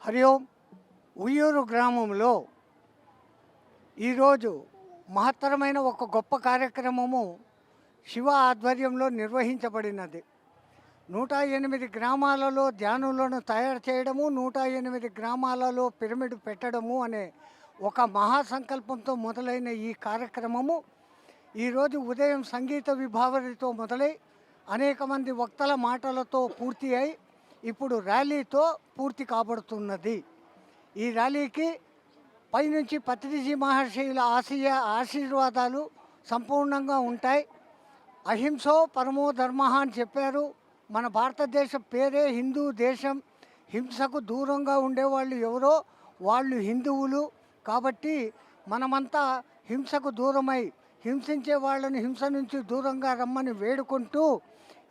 హరి ఓం. ఉయ్యూరు గ్రామంలో ఈరోజు మహత్తరమైన ఒక గొప్ప కార్యక్రమము శివ ఆధ్వర్యంలో నిర్వహించబడినది. 108 గ్రామాలలో ధ్యానులను తయారు చేయడము, 108 గ్రామాలలో పిరమిడ్ పెట్టడము అనే ఒక మహాసంకల్పంతో మొదలైన ఈ కార్యక్రమము ఈరోజు ఉదయం సంగీత విభావరితో మొదలై అనేక మంది వక్తల మాటలతో పూర్తి అయి ఇప్పుడు ర్యాలీతో పూర్తి కాబడుతున్నది. ఈ ర్యాలీకి పైనుంచి పత్రిజీ మహర్షుల ఆశీర్వాదాలు సంపూర్ణంగా ఉంటాయి. అహింసో పరమో ధర్మ అని చెప్పారు. మన భారతదేశం పేరే హిందూ దేశం. హింసకు దూరంగా ఉండేవాళ్ళు ఎవరో వాళ్ళు హిందువులు. కాబట్టి మనమంతా హింసకు దూరమై హింసించే వాళ్ళని హింస నుంచి దూరంగా రమ్మని వేడుకుంటూ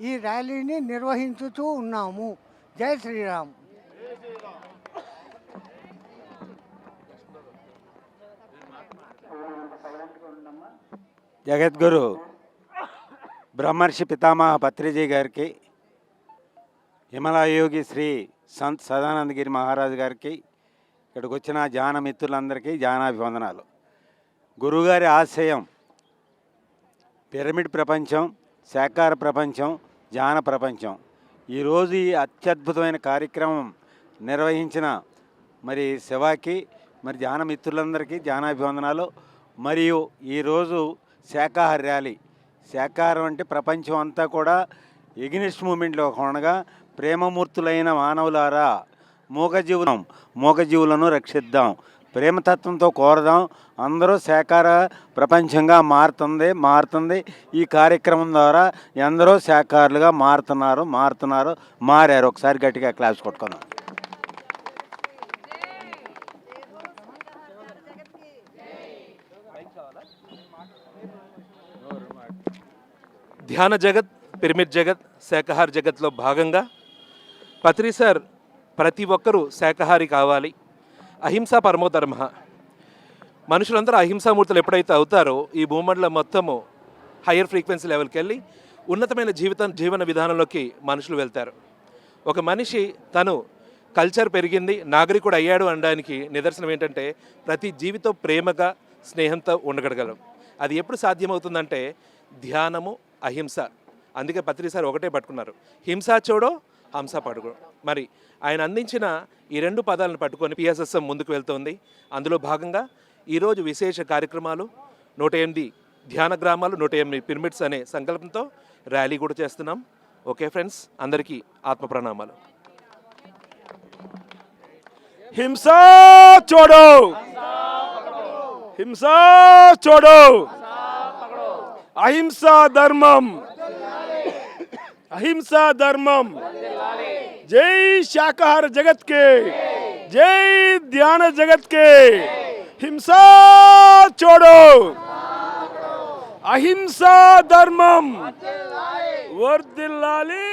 ఈ ర్యాలీని నిర్వహించుతూ ఉన్నాము. జై శ్రీరామ్. జగద్గురు బ్రహ్మర్షి పితామహ పత్రిజీ గారికి, హిమలయోగి శ్రీ సంత్ సదానందగిరి మహారాజు గారికి, ఇక్కడికి వచ్చిన ధ్యాన మిత్రులందరికీ ధ్యానాభివందనాలు. గురువుగారి ఆశయం పిరమిడ్ ప్రపంచం, శాకార ప్రపంచం, ధ్యాన ప్రపంచం. ఈరోజు ఈ అత్యద్భుతమైన కార్యక్రమం నిర్వహించిన మరి శివాకి, మరి ధ్యాన మిత్రులందరికీ ధ్యానాభివందనాలు. మరియు ఈరోజు శాకాహార ర్యాలీ. శాకాహారం అంటే ప్రపంచం అంతా కూడా ఎగ్నిస్ట్ మూమెంట్లో ఉండగా ప్రేమమూర్తులైన మానవులారా మూగజీవులను రక్షిద్దాం, ప్రేమతత్వంతో కోరదాం. అందరూ శాకాహార ప్రపంచంగా మారుతుంది. ఈ కార్యక్రమం ద్వారా ఎందరో శాకాహారులుగా మారారు. ఒకసారి గట్టిగా క్లాస్ కొట్టుకుందాం. ధ్యాన జగత్, పిరమిడ్ జగత్, శాకాహార జగత్లో భాగంగా పత్రి సార్ ప్రతి ఒక్కరూ శాకాహారి కావాలి, అహింసా పరమోధర్మ. మనుషులందరూ అహింసామూర్తులు ఎప్పుడైతే అవుతారో ఈ భూమండలం మొత్తము హయ్యర్ ఫ్రీక్వెన్సీ లెవెల్కి వెళ్ళి ఉన్నతమైన జీవన విధానంలోకి మనుషులు వెళ్తారు. ఒక మనిషి తను కల్చర్ పెరిగింది, నాగరికుడు అయ్యాడు అనడానికి నిదర్శనం ఏంటంటే ప్రతి జీవితో ప్రేమగా స్నేహంతో ఉండగలగలం. అది ఎప్పుడు సాధ్యమవుతుందంటే ధ్యానము, అహింస. అందుకే పత్రి సార్ ఒకటే పట్టుకున్నారు, హింసా చోడో హంస పడుకో. మరి ఆయన అందించిన ఈ 2 పదాలను పట్టుకొని పిఎస్ఎస్ఎం ముందుకు వెళ్తోంది. అందులో భాగంగా ఈరోజు విశేష కార్యక్రమాలు, 108 ధ్యాన గ్రామాలు, 108 పిరమిడ్స్ అనే సంకల్పంతో ర్యాలీ కూడా చేస్తున్నాం. ఓకే ఫ్రెండ్స్, అందరికీ ఆత్మ ప్రణామాలు. హింసా చోడో, హింసా చోడో, అహింసా ధర్మం, అహింసా ధర్మం. జై శాకాహార జగత్ కే, జై ధ్యాన జగత్ కే. హింసా చోడో, అహింసా ధర్మం వర్ధిల్లాలి.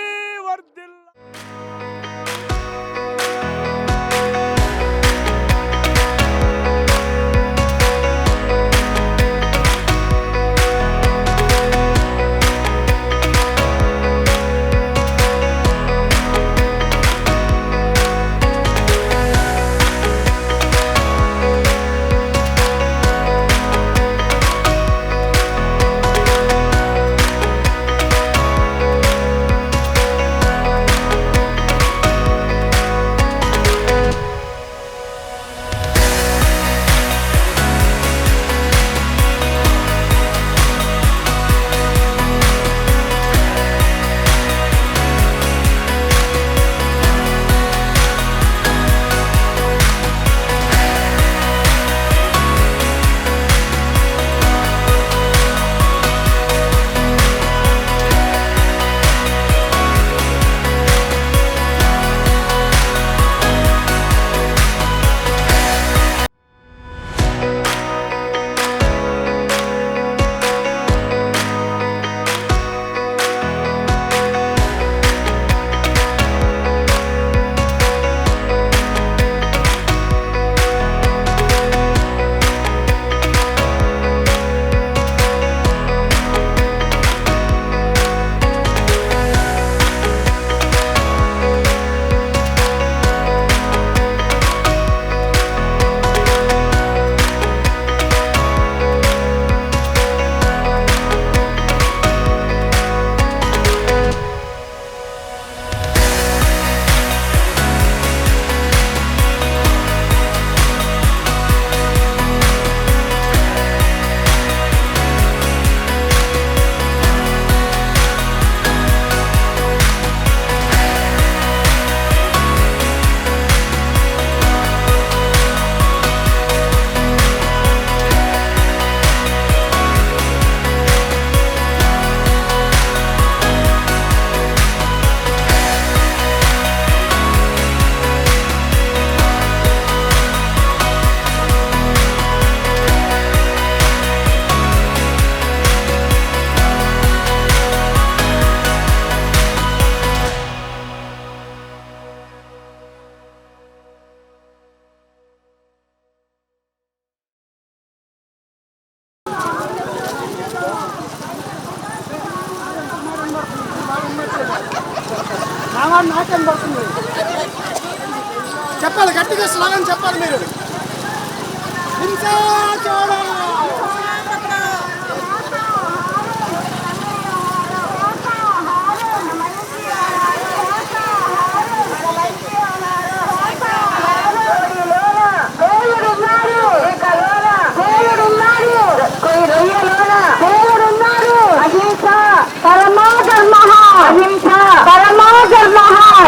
నాకేం పడుతుంది చెప్పాలి, గట్టిగా స్లోగన్ చెప్పాలి మీరు. హింసా చోడో.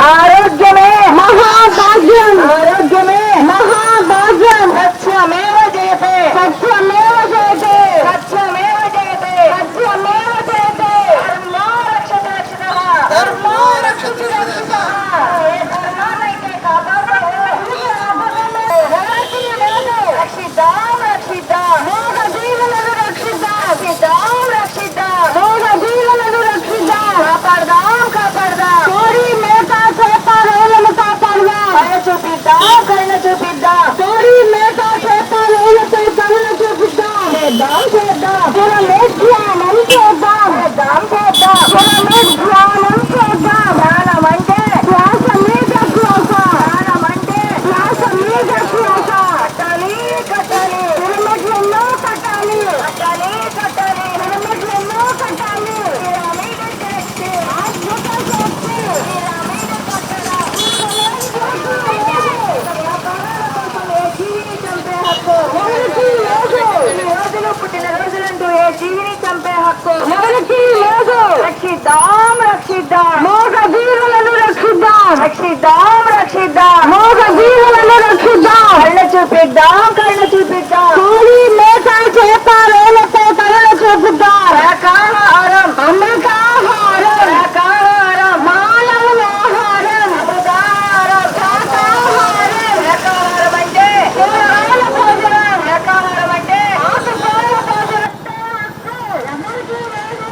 ఆరోగ్యమే మహాభాగ్యం, ఆరోగ్యమే మహాభాగ్యం. సత్యమేవ జయతే, సత్యమేవ జయతే, సత్యమేవ జయతే, సత్యమేవ జయతే. ధర్మో రక్షతి రక్షితః, ధర్మో రక్షతి రక్షితః. ఏ ధర్మాన్నైతే కాపాడతారో ఎవరికి లేదు. రక్షిద్దాం రక్షిద్దాం మూగ జీవులను రక్షిద్దాం, రక్షిద్దాం రక్షిద్దాం మూగ జీవులను రక్షిద్దాం. కాపాడదాం కాపాడదాం. కోడి మేక చేప రైలను కాపాడదాం. కరుణ చూపిద్దాం కరుణ చూపిద్దాం. కోడి మేక చేప రైలపై కరుణ చూపిద్దాం. చేద్దాం చేద్దాం పురమేధ్యానం చేద్దాం. చేద్దాం చేద్దాం పురమేధ్యానం చేద్దాం. ప్రాణం అంటే శ్వాస మీద శ్వాస, ప్రాణం అంటే శ్వాస మీద శ్వాస. కట్టాలి కట్టాలి పిరమిడ్లెన్నో కట్టాలి, కట్టాలి కట్టాలి పిరమిడ్లెన్నో కట్టాలి. పిరమిడ్ శక్తి అద్భుత శక్తి. పిరమిడ్ కట్టడం వ్యాపారాల కోసం ఏ జీవిని చంపే హక్కు ఎవరికి లేదు. ఈ రోజులు పుట్టిన రోజులంటూ ఏ జీవిని చంపే హక్కు ఎవరికి లేదు. రక్షిద్దాం రక్షిద్దాం మూగ జీవులను రక్షిద్దాం, రక్షిద్దాం రక్షిద్దాం మూగ జీవులను రక్షిద్దాం. కళ్ళ చూపిద్దాం కళ్ళ చూపిద్దాం. కోడి మేక చేప రైలపై కళ్ళ చూపిద్దాం. శాకాహారం అమృతాహారం, శాకాహారం మానవుల ఆహారం, అమృతాహారం శాకాహారం. శాకాహారం అంటే కూరగాయల భోజనం, శాకాహారం అంటే ఆకుకూరల భోజనం. ఎవరికి లేదు.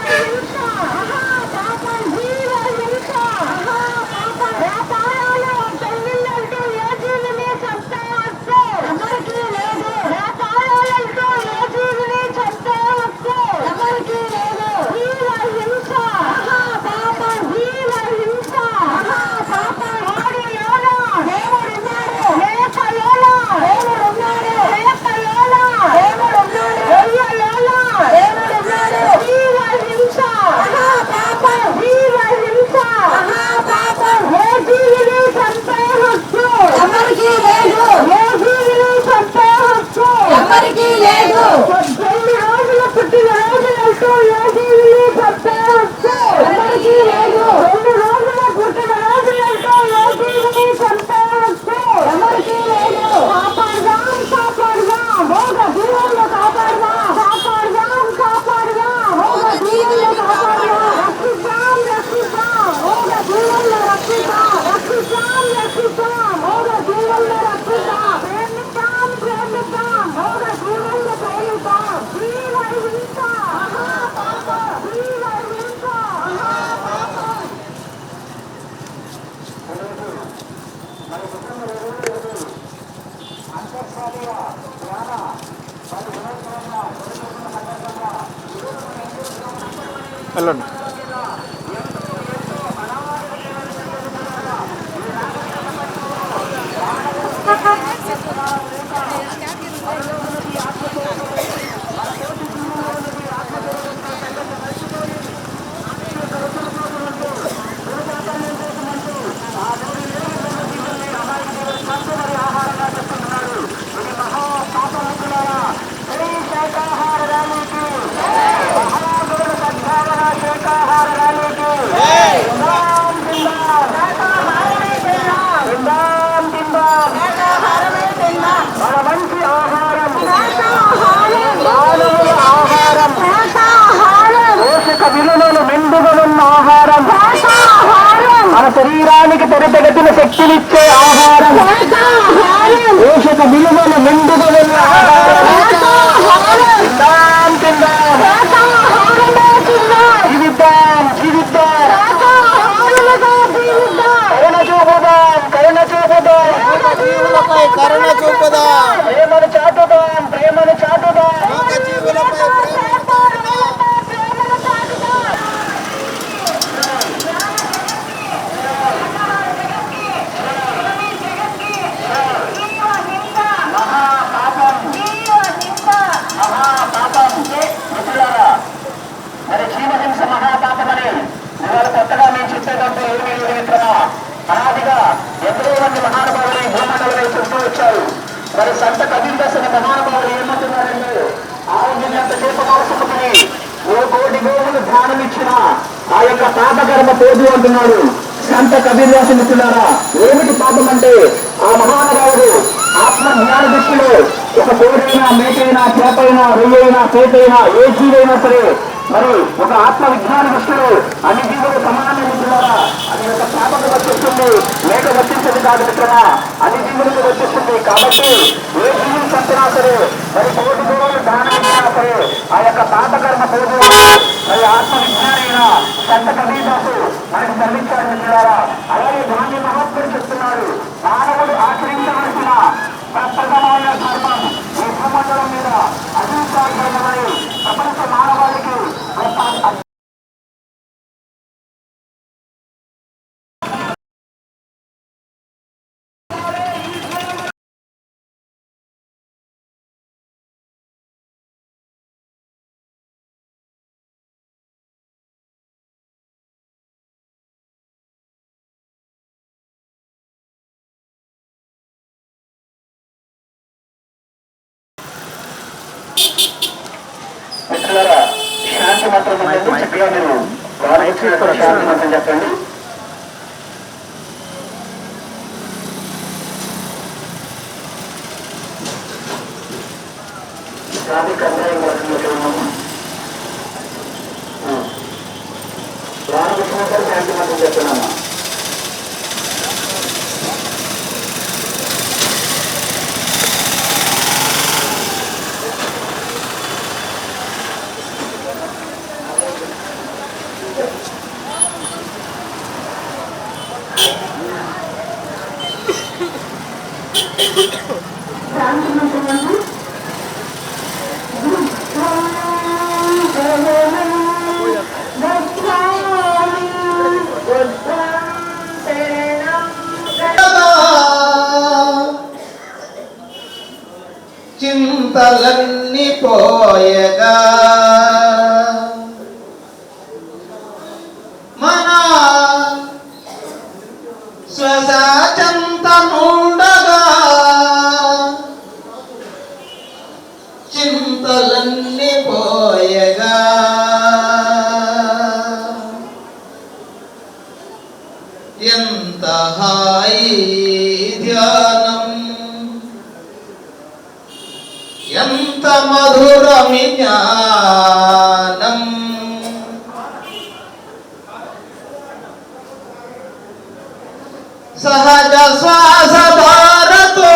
హింస మహాపాపం, జీవ హింస మహాపాపం. వ్యాపారాలు పెళ్ళిళ్ళంటూ ఏ జీవిని చంపే హక్కు ఎవరికి లేదు. వ్యాపారాలంటూ ఏ జీవిని చంపే హక్కు ఎవరికి లేదు. జీవ హింస మహాపాపం, జీవ హింస మహాపాపం. కోడిలోన దేవుడున్నాడు, మేకలోన దేవుడున్నాడు, మేకలోన దేవుడున్నాడు, గొర్రెలోన దేవుడున్నాడు. జీవ హింస మహాపాపం, జీవ హింస మహాపాపం. ఏ జీవిని చంపే హక్కు ఎవరికి లేదు. ఏ జీవిని చంపే హక్కు ఎవరికి లేదు. 18 రోజుల పుట్టిన రోజులంటూ ఏ జీవిని చంపే హక్కు ఎవరికి లేదు. 2 రోజుల పుట్టిన రోజులంటూ ఏ జీవిని చంపే హక్కు ఎవరికి లేదు. కాపాడదాం కాపాడదాం మూగ జీవులను కాపాడదాం, కాపాడదాం కాపాడదాం మూగ జీవులను కాపాడదాం. రక్షిద్దాం రక్షిద్దాం మూగ జీవులను రక్షిద్దాం, రక్షిద్దాం రక్షిద్దాం మూగ జీవులను రక్షిద్దాం. ప్రేమిద్దాం ప్రేమిద్దాం మూగ జీవులను ప్రేమిద్దాం. జీవ హింస మహాపాపం, జీవ హింస మహాపాపం. వెళ్ళండి. విలువలు మెండుగలున్న ఆహారం, మన శరీరానికి తెరతెగతిన శక్తినిచ్చే ఆహారం, పోషక విలువలు మెండుగలున్న ఆహారం. తిందాం తిందాం జీవిద్దాం జీవిద్దాం. కరుణ చూపుదాం కరుణ చూపుదాం. జీవులపై కరుణ చూపుదాం. ప్రేమను చాటుదాం ప్రేమను చాటుదాం. జీవులపై ప్రేమను చాటుదాం. కపిలవస్తు మహాపాపమని ఇవాళ కొత్తగా మేము చెప్పేటప్పుడు ఏమీ లేదు మిత్రమా. అనాదిగా ఎంతో మంది మహానుభావులు ఈ భూమండలంలో చెప్తూ వచ్చారు. మరి సంత కబీర్దాస్ అనే మహానుభావులు ఏమంటున్నారంటే ఆరోగ్యంత దీపమాసముకుని ఓ కోటి గోవులు ధ్యానం ఇచ్చిన ఆ యొక్క పాపకర్మ పోదు అంటున్నాడు. సంత కబీర్దాసు మిత్రులారా, ఏమిటి పాపం అంటే ఆ మహానుభావుడు ఆత్మ జ్ఞాన దృష్టిలో ఒక కోడైనా మేకైనా చేపైనా రొయ్యైనా పేటైనా ఏ జీవైనా సరే మరి ఒక ఆత్మ విజ్ఞాన దృష్టిలో అన్ని జీవులు సమానమే మిత్రులారా. అది ఒక పాపకు వచ్చేస్తుంది, మేక వర్తించదు కాదు మిత్రమా, అన్ని జీవులకు వచ్చేస్తుంది. కాబట్టి ఏ జీవులు చంపినా సరే మరి కోటి గోవులు దానం ఇచ్చినా సరే ఆ యొక్క పాపకర్మ పోదు మరి ఆత్మ విజ్ఞానైన సంత కబీర్దాసు మనకు తరలించారు మిత్రులారా. అలాగే గాంధీ మహాత్ముడు చెప్తున్నారు, మానవుడు ఆచరించవలసిన ప్రప్రథమైన ధర్మం ఈ భూమండలం మీద అధికారమని ప్రపంచ మానవాళికి మిత్రులారా శాంతి మంత్రం చక్కగా మీరు శాంతి మంత్రం చెప్పండి. రామకృష్ణ శాంతి మంత్రం చెప్తున్నామా. చింతలన్నీ పోయగా మన శ్వాస చెంతనుండగా చింతలన్నీ పోయగా ఎంత హాయి ధ్యానం ఎంత మధురమి జ్ఞానం సహజ శ్వాసధారతో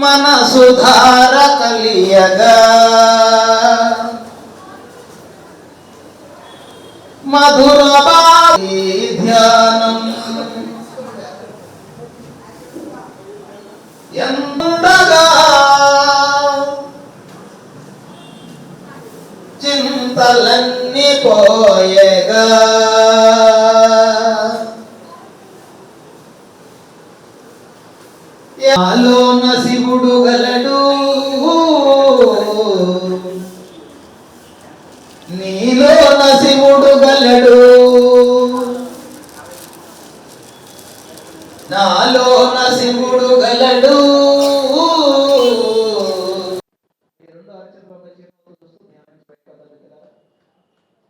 మనసుధార కలియగా మధుర ధ్యానం ఎండగా చింతలన్నీ పోయేగా నాలోన శివుడు గలడు నీలోన శివుడు గలడు నాలోన శివుడు గలడు.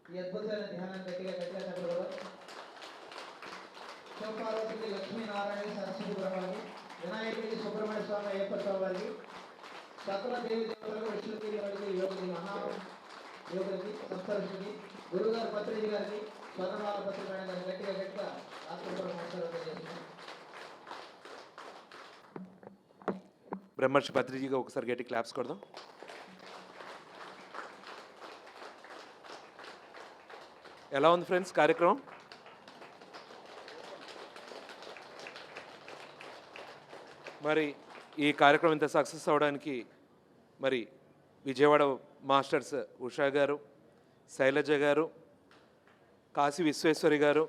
ఈ అద్భుతమైన ధ్యానం గట్టిగా శివపార్వతికి లక్ష్మీనారాయణ సరస్వతి బ్రహ్మకి వినాయకుడికి సుబ్రహ్మణ్య స్వామి అయ్యప్ప స్వామి వారికి సకల దేవి దేవతలకు విష్ణుదేవి వారికి యోగులకి మహాయోగులకి సప్తరుషులకి గురుగారు పత్రిజీ గారికి స్వర్ణమాల పత్రి మేడం గారికి గట్టిగా బ్రహ్మర్షి పత్రిజీగా ఒకసారి గట్టి క్లాప్స్ కొడదాం. ఎలా ఉంది ఫ్రెండ్స్ కార్యక్రమం? మరి ఈ కార్యక్రమం ఇంత సక్సెస్ అవ్వడానికి మరి విజయవాడ మాస్టర్స్ ఉషా గారు, శైలజ గారు, కాశీ విశ్వేశ్వరి గారు,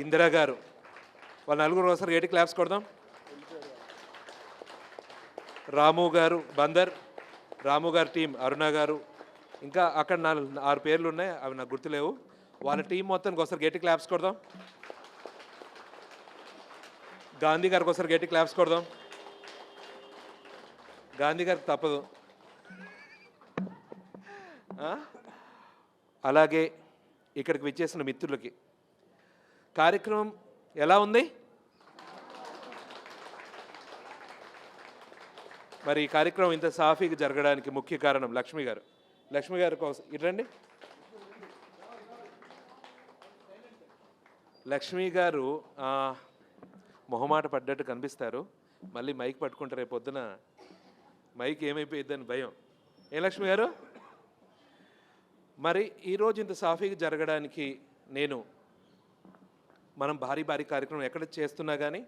ఇందిరా గారు, వాళ్ళ నలుగురు ఒకసారి గట్టి క్లాప్స్ కొడదాం. రాము గారు బందర్, రాము గారి టీం, అరుణ గారు, ఇంకా అక్కడ 6 పేర్లు ఉన్నాయి, అవి నాకు గుర్తులేవు. వాళ్ళ టీం మొత్తానికి ఒకసారి గట్టి క్లాప్స్ కొడదాం. గాంధీ గారికి ఒకసారి గట్టి క్లాప్స్ కొడదాం. గాంధీ గారికి తప్పదు. అలాగే ఇక్కడికి విచ్చేసిన మిత్రులకి. కార్యక్రమం ఎలా ఉంది? మరి ఈ కార్యక్రమం ఇంత సాఫీగా జరగడానికి ముఖ్య కారణం లక్ష్మి గారు. లక్ష్మి గారి కోసం ఇట్రండి. లక్ష్మి గారు మొహమాట పడ్డట్టు కనిపిస్తారు, మళ్ళీ మైక్ పట్టుకుంటారు రేపు పొద్దున, మైక్ ఏమైపోయిద్దని భయం. ఏ లక్ష్మి గారు? మరి ఈరోజు ఇంత సాఫీగా జరగడానికి మనం భారీ కార్యక్రమం ఎక్కడ చేస్తున్నా కానీ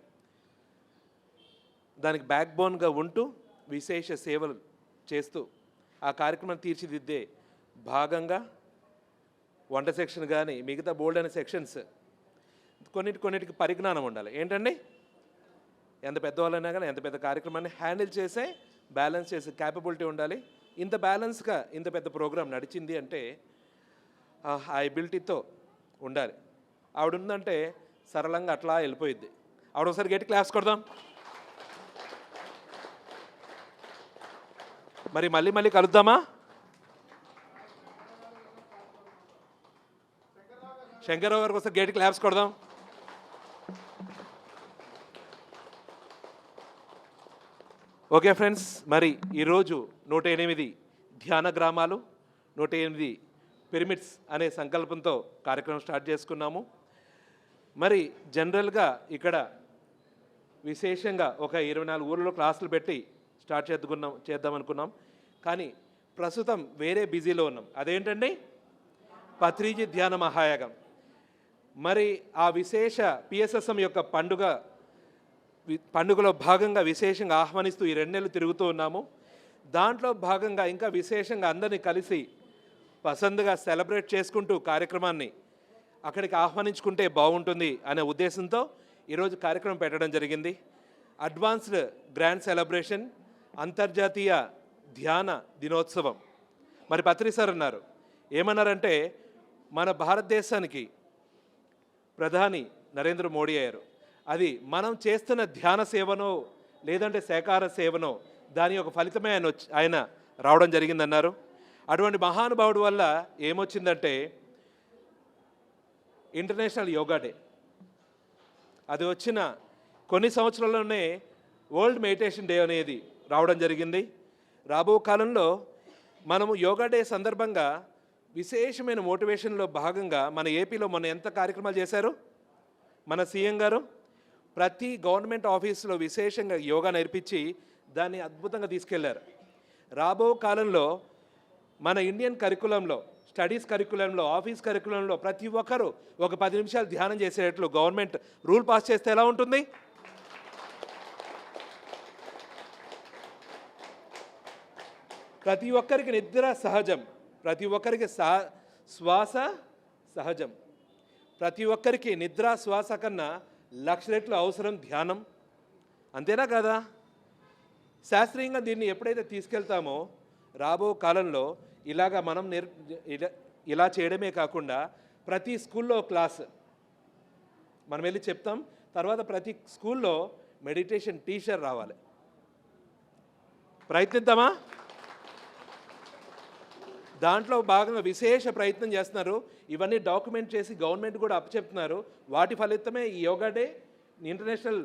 దానికి బ్యాక్ బోన్గా ఉంటూ విశేష సేవలు చేస్తూ ఆ కార్యక్రమం తీర్చిదిద్దే భాగంగా వంట సెక్షన్ కానీ మిగతా బోల్డ్ అనే సెక్షన్స్ కొన్నిటికి పరిజ్ఞానం ఉండాలి. ఏంటండి, ఎంత పెద్దవాళ్ళైనా కానీ ఎంత పెద్ద కార్యక్రమాన్ని హ్యాండిల్ చేసే బ్యాలెన్స్ చేసే క్యాపబిలిటీ ఉండాలి. ఇంత బ్యాలెన్స్గా ఇంత పెద్ద ప్రోగ్రాం నడిచింది అంటే ఆ ఎబిలిటీతో ఉండాలి. ఆవిడ ఉందంటే సరళంగా అట్లా వెళ్ళిపోయిద్ది. ఆవిడ ఒకసారి గట్టి క్లాస్ కొడదాం. మరి మళ్ళీ కలుద్దామా? శంకర్రావు గారికి ఒకసారి గట్టి క్లాప్స్ కొడదాం. ఓకే ఫ్రెండ్స్, మరి ఈరోజు 108 ధ్యాన గ్రామాలు, 108 పిరమిడ్స్ అనే సంకల్పంతో కార్యక్రమం స్టార్ట్ చేసుకున్నాము. మరి జనరల్గా ఇక్కడ విశేషంగా ఒక 24 ఊళ్ళలో క్లాసులు పెట్టి స్టార్ట్ చేద్దామనుకున్నాం. కానీ ప్రస్తుతం వేరే బిజీలో ఉన్నాం. అదేంటండి, పత్రిజీ ధ్యాన మహాయాగం. మరి ఆ విశేష పిఎస్ఎస్ఎం యొక్క పండుగలో భాగంగా విశేషంగా ఆహ్వానిస్తూ ఈ 2 నెలలు తిరుగుతూ ఉన్నాము. దాంట్లో భాగంగా ఇంకా విశేషంగా అందరినీ కలిసి పసందుగా సెలబ్రేట్ చేసుకుంటూ కార్యక్రమాన్ని అక్కడికి ఆహ్వానించుకుంటే బాగుంటుంది అనే ఉద్దేశంతో ఈరోజు కార్యక్రమం పెట్టడం జరిగింది. అడ్వాన్స్డ్ గ్రాండ్ సెలబ్రేషన్ అంతర్జాతీయ ధ్యాన దినోత్సవం. మరి పత్రి సార్ అన్నారు, ఏమన్నారంటే మన భారతదేశానికి ప్రధాని నరేంద్ర మోడీ అయ్యారు. అది మనం చేస్తున్న ధ్యాన సేవనో లేదంటే శాకాహార సేవనో దాని యొక్క ఫలితమే ఆయన రావడం జరిగిందన్నారు. అటువంటి మహానుభావుడి వల్ల ఏమొచ్చిందంటే ఇంటర్నేషనల్ యోగా డే అది వచ్చిన కొన్ని సంవత్సరాల్లోనే వరల్డ్ మెడిటేషన్ డే అనేది రావడం జరిగింది. రాబో కాలంలో మనము యోగా డే సందర్భంగా విశేషమైన మోటివేషన్లో భాగంగా మన ఏపీలో మొన్న ఎంత కార్యక్రమాలు చేశారు మన సీఎం గారు. ప్రతి గవర్నమెంట్ ఆఫీసులో విశేషంగా యోగా నేర్పించి దాన్ని అద్భుతంగా తీసుకెళ్లారు. రాబో కాలంలో మన ఇండియన్ కరికులంలో, స్టడీస్ కరికులంలో, ఆఫీస్ కరికులంలో ప్రతి ఒక్కరూ ఒక 10 నిమిషాలు ధ్యానం చేసేటట్లు గవర్నమెంట్ రూల్ పాస్ చేస్తే ఎలా ఉంటుంది? ప్రతి ఒక్కరికి నిద్ర సహజం, ప్రతి ఒక్కరికి శ్వాస సహజం. ప్రతి ఒక్కరికి నిద్ర శ్వాస కన్నా 1,00,000 రెట్లు అవసరం ధ్యానం. అంతేనా కదా? శాస్త్రీయంగా దీన్ని ఎప్పుడైతే తీసుకెళ్తామో రాబో కాలంలో ఇలాగా మనం ఇలా చేయడమే కాకుండా ప్రతి స్కూల్లో క్లాస్ మనం వెళ్ళి చెప్తాం. తర్వాత ప్రతి స్కూల్లో మెడిటేషన్ టీచర్ రావాలి. ప్రయత్నిద్దామా? దాంట్లో భాగంగా విశేష ప్రయత్నం చేస్తున్నారు. ఇవన్నీ డాక్యుమెంట్ చేసి గవర్నమెంట్ కూడా అప్పచెప్తున్నారు. వాటి ఫలితమే ఈ yoga day, international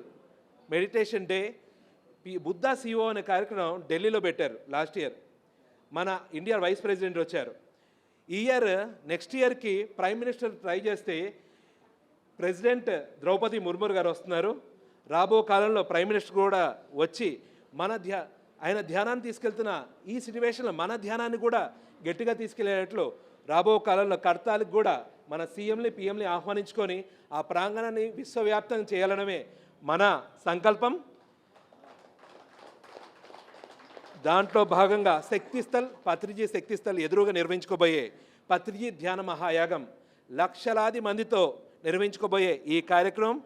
meditation day. Buddha సిఓ అనే కార్యక్రమం ఢిల్లీలో పెట్టారు లాస్ట్ ఇయర్. మన ఇండియా వైస్ ప్రెసిడెంట్ వచ్చారు. ఈ ఇయర్ నెక్స్ట్ ఇయర్కి ప్రైమ్ మినిస్టర్ ట్రై చేస్తే ప్రెసిడెంట్ ద్రౌపది ముర్ము గారు వస్తున్నారు. రాబో కాలంలో ప్రైమ్ మినిస్టర్ కూడా వచ్చి ఆయన ధ్యానాన్ని తీసుకెళ్తున్న ఈ సిచ్యువేషన్లో మన ధ్యానాన్ని కూడా గట్టిగా తీసుకెళ్లేటట్లు రాబో కాలంలో కర్తాలకు కూడా మన సీఎంని పిఎంని ఆహ్వానించుకొని ఆ ప్రాంగణాన్ని విశ్వవ్యాప్తంగా చేయాలనమే మన సంకల్పం. దాంట్లో భాగంగా శక్తిస్థల్, పత్రిజీ శక్తిస్థల్ ఎదురుగా నిర్వహించుకోబోయే పత్రిజీ ధ్యాన మహాయాగం లక్షలాది మందితో నిర్వహించుకోబోయే ఈ కార్యక్రమం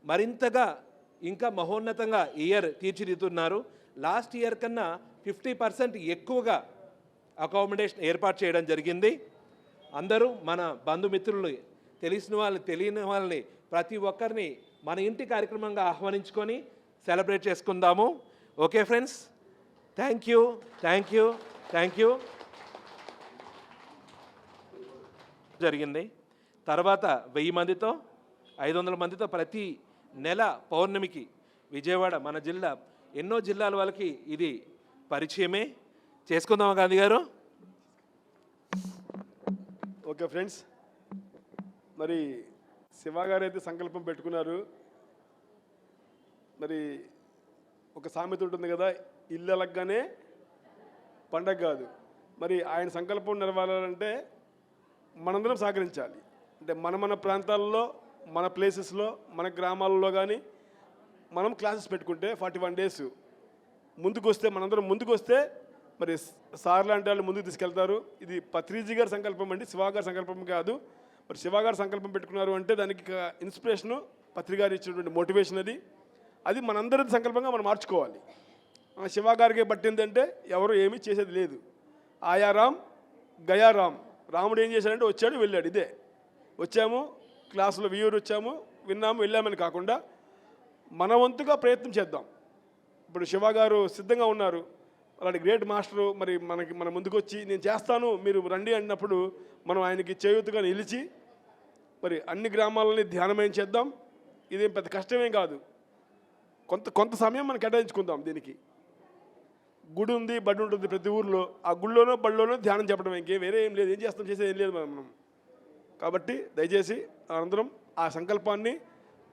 మరింతగా ఇంకా మహోన్నతంగా ఈ ఇయర్ తీర్చిదిద్దుతున్నారు. లాస్ట్ ఇయర్ కన్నా 50% ఎక్కువగా అకామిడేషన్ ఏర్పాటు చేయడం జరిగింది. అందరూ మన బంధుమిత్రులు, తెలిసిన వాళ్ళు, తెలియని వాళ్ళని ప్రతి ఒక్కరిని మన ఇంటి కార్యక్రమంగా ఆహ్వానించుకొని సెలబ్రేట్ చేసుకుందాము. Okay friends, thank you, thank you, thank you. జరిగింది. తర్వాత 1000 మందితో 500 మందితో ప్రతి నెల పౌర్ణమికి విజయవాడ, మన జిల్లా, ఎన్నో జిల్లాల వాళ్ళకి ఇది పరిచయమే. చేసుకుందామా గాంధీ గారు? ఓకే ఫ్రెండ్స్, మరి శివ గారు అయితే సంకల్పం పెట్టుకున్నారు. మరి ఒక సామెత ఉంటుంది కదా, ఇల్లు అలగ్గానే పండగ కాదు. మరి ఆయన సంకల్పం నెరవేరాలంటే మనందరం సహకరించాలి. అంటే మన ప్రాంతాల్లో, మన ప్లేసెస్లో, మన గ్రామాలలో కానీ మనం క్లాసెస్ పెట్టుకుంటే 41 డేస్ ముందుకు వస్తే, మనందరం ముందుకు వస్తే మరి సార్ లాంటి వాళ్ళు ముందుకు తీసుకెళ్తారు. ఇది పత్రిజీ గారి సంకల్పం అండి, శివ గారి సంకల్పం కాదు. మరి శివ గారు సంకల్పం పెట్టుకున్నారు అంటే దానికి ఇన్స్పిరేషను పత్రి గారు ఇచ్చినటువంటి మోటివేషన్ అది మనందరి సంకల్పంగా మనం మార్చుకోవాలి. శివ గారికి పట్టిందంటే ఎవరు ఏమీ చేసేది లేదు. ఆయారాం గయారాం, రాముడు ఏం చేశాడంటే వచ్చాడు వెళ్ళాడు, ఇదే. వచ్చాము క్లాసులో వ్యూర్ వచ్చాము, విన్నాము, వెళ్ళామని కాకుండా మన వంతుగా ప్రయత్నం చేద్దాం. ఇప్పుడు శివ గారు సిద్ధంగా ఉన్నారు, అలాంటి గ్రేట్ మాస్టరు. మరి మన ముందుకు వచ్చి నేను చేస్తాను మీరు రండి అన్నప్పుడు మనం ఆయనకి చేయూతగా నిలిచి మరి అన్ని గ్రామాలని ధ్యానమయం చేద్దాం. ఇదేం పెద్ద కష్టమేం కాదు. కొంత సమయం మనం కేటాయించుకుందాం దీనికి. గుడి ఉంది, బడి ఉంటుంది ప్రతి ఊర్లో. ఆ గుడిలోనో బడిలోనో ధ్యానం చెప్పడం, ఇంకేం వేరే ఏం లేదు. ఏం చేస్తాం, చేసేది ఏం లేదు మనం. కాబట్టి దయచేసి అందరం ఆ సంకల్పాన్ని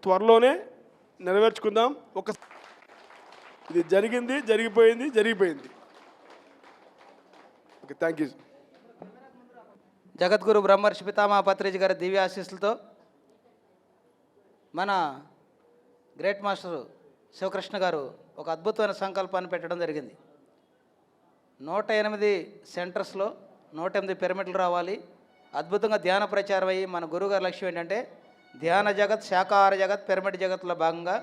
త్వరలోనే నెరవేర్చుకుందాం. ఇది జరిగింది, జరిగిపోయింది. Okay, thank you. జగద్గురు బ్రహ్మర్షి పితామహ పత్రిజీ గారి దివ్య ఆశీస్సులతో మన గ్రేట్ మాస్టర్ శివకృష్ణ గారు ఒక అద్భుతమైన సంకల్పాన్ని పెట్టడం జరిగింది. 108 సెంటర్స్లో 108 పిరమిడ్లు రావాలి, అద్భుతంగా ధ్యాన ప్రచారం అయ్యి, మన గురుగారి లక్ష్యం ఏంటంటే ధ్యాన జగత్, శాకాహార జగత్, పిరమిడ్ జగత్లో భాగంగా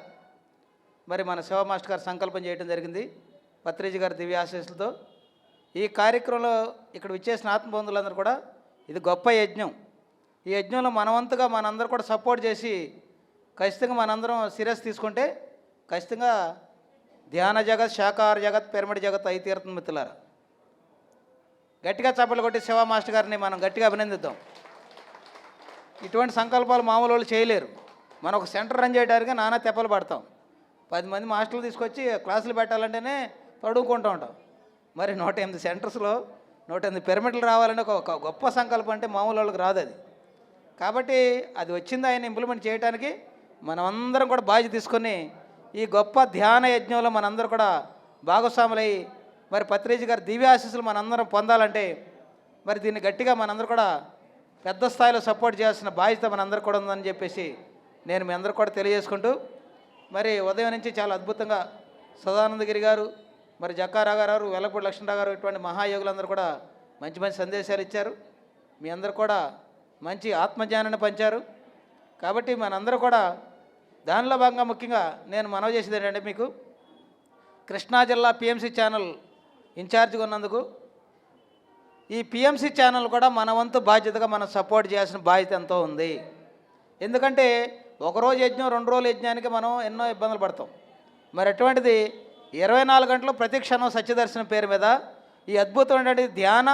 మరి మన శివ మాస్టర్ గారు సంకల్పం చేయడం జరిగింది పత్రిజీ గారి దివ్య ఆశీస్సులతో. ఈ కార్యక్రమంలో ఇక్కడ విచ్చేసిన ఆత్మబంధువులందరూ కూడా ఇది గొప్ప యజ్ఞం. ఈ యజ్ఞంలో మనవంతుగా మనందరూ కూడా సపోర్ట్ చేసి ఖచ్చితంగా మనందరం సీరియస్ తీసుకుంటే ఖచ్చితంగా ధ్యాన జగత్, శాకాహార జగత్, పిరమిడ్ జగత్ అయి తీరుతుంది మిత్రులారా. గట్టిగా చప్పట్లు కొట్టి శివ మాస్టర్ గారిని మనం గట్టిగా అభినందిద్దాం. ఇటువంటి సంకల్పాలు మామూలు వాళ్ళు చేయలేరు. మనం ఒక సెంటర్ రన్ చేయడానికి నానా తెప్పలు పడతాం. 10 మంది మాస్టర్లు తీసుకొచ్చి క్లాసులు పెట్టాలంటేనే తడువుకుంటూ ఉంటాం. మరి 108 సెంటర్స్లో 108 పిరమిడ్లు రావాలని ఒక గొప్ప సంకల్పం అంటే మామూలు వాళ్ళకి రాదు అది. కాబట్టి అది వచ్చింది ఆయన ఇంప్లిమెంట్ చేయడానికి మనం అందరం కూడా బాధ్యత తీసుకొని ఈ గొప్ప ధ్యాన యజ్ఞంలో మనందరూ కూడా భాగస్వాములై మరి పత్రిజీ గారి దివ్య ఆశీస్సులు మనందరం పొందాలంటే మరి దీన్ని గట్టిగా మనందరూ కూడా పెద్ద స్థాయిలో సపోర్ట్ చేయాల్సిన బాధ్యత మనందరూ కూడా ఉందని చెప్పేసి నేను మీ అందరూ కూడా తెలియజేసుకుంటూ, మరి ఉదయం నుంచి చాలా అద్భుతంగా సదానందగిరి గారు, మరి జక్కారావు గారు, వెల్లపూడి లక్ష్మణరావు గారు, ఇటువంటి మహాయోగులందరూ కూడా మంచి మంచి సందేశాలు ఇచ్చారు. మీ అందరూ కూడా మంచి ఆత్మజ్ఞానాన్ని పంచారు. కాబట్టి మనందరూ కూడా దానిలో భాగంగా ముఖ్యంగా నేను మనవి చేసేది ఏంటంటే, మీకు కృష్ణా జిల్లా పిఎంసి ఛానల్ ఇన్ఛార్జిగా ఉన్నందుకు ఈ పిఎంసి ఛానల్ కూడా మన వంతు బాధ్యతగా మనం సపోర్ట్ చేయాల్సిన బాధ్యత ఎంతో ఉంది. ఎందుకంటే ఒకరోజు యజ్ఞం, 2 రోజుల యజ్ఞానికి మనం ఎన్నో ఇబ్బందులు పడతాం. మరి అటువంటిది 24 గంటలు ప్రతి క్షణం సత్యదర్శనం పేరు మీద ఈ అద్భుతమైనటువంటి ధ్యాన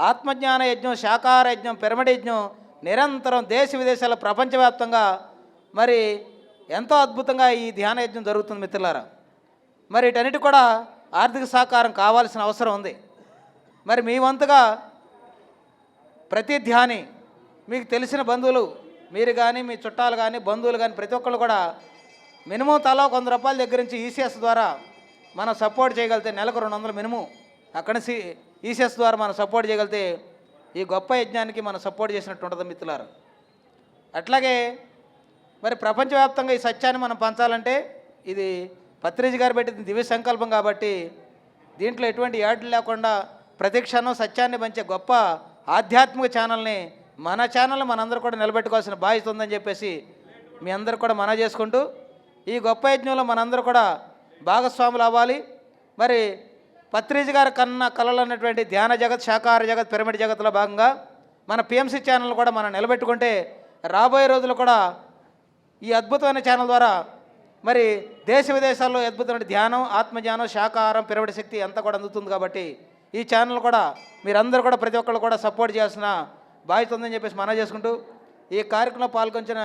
ఆత్మజ్ఞాన యజ్ఞం, శాకాహార యజ్ఞం, పిరమిడ్ యజ్ఞం నిరంతరం దేశ విదేశాల ప్రపంచవ్యాప్తంగా మరి ఎంతో అద్భుతంగా ఈ ధ్యాన యజ్ఞం జరుగుతుంది మిత్రులారా. మరి వీటన్నిటి కూడా ఆర్థిక సహకారం కావాల్సిన అవసరం ఉంది. మరి మీ వంతుగా ప్రతి ధ్యాని, మీకు తెలిసిన బంధువులు, మీరు కానీ మీ చుట్టాలు కానీ బంధువులు కానీ ప్రతి ఒక్కళ్ళు కూడా మినిమం తలా 100 రూపాయల దగ్గర నుంచి ఈసీఎస్ ద్వారా మనం సపోర్ట్ చేయగలిగితే నెలకు 200 మినిమం అక్కడి నుంచి ఈసీఎస్ ద్వారా మనం సపోర్ట్ చేయగలిగితే ఈ గొప్ప యజ్ఞానికి మనం సపోర్ట్ చేసినట్టు ఉంటుంది మిత్రులారు. అట్లాగే మరి ప్రపంచవ్యాప్తంగా ఈ సత్యాన్ని మనం పంచాలంటే ఇది పత్రిజీ గారు పెట్టిన దివ్య సంకల్పం కాబట్టి దీంట్లో ఎటువంటి యాడ్లు లేకుండా ప్రతి క్షణం సత్యాన్ని పంచే గొప్ప ఆధ్యాత్మిక ఛానల్ని మన ఛానల్ మనందరూ కూడా నిలబెట్టుకోవాల్సిన బాధ్యత ఉందని చెప్పేసి మీ అందరూ కూడా మనవి చేసుకుంటూ ఈ గొప్ప యజ్ఞంలో మనందరూ కూడా భాగస్వాములు అవ్వాలి. మరి పత్రిజీ గారి కళలు అన్నటువంటి ధ్యాన జగత్, శాకాహార జగత్, పిరమిడ్ జగత్లో భాగంగా మన పిఎంసి ఛానల్ కూడా మనం నిలబెట్టుకుంటే రాబోయే రోజులు కూడా ఈ అద్భుతమైన ఛానల్ ద్వారా మరి దేశ విదేశాల్లో అద్భుతమైన ధ్యానం, ఆత్మజ్ఞానం, శాకాహారం, పిరమిడ్ శక్తి అంతా కూడా అందుతుంది. కాబట్టి ఈ ఛానల్ కూడా మీరందరూ కూడా ప్రతి ఒక్కళ్ళు కూడా సపోర్ట్ చేయాల్సిన బాధ్యత ఉందని చెప్పేసి మనం చేసుకుంటూ ఈ కార్యక్రమంలో పాల్గొంచిన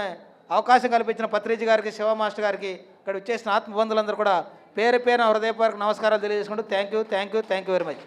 అవకాశం కల్పించిన పత్రిజీ గారికి, శివ మాస్టర్ గారికి, ఇక్కడ వచ్చేసిన ఆత్మబంధులందరూ కూడా పేరు పేరున హృదయపూర్వక నమస్కారాలు తెలియజేసుకుంటూ థ్యాంక్ యూ వెరీ మచ్.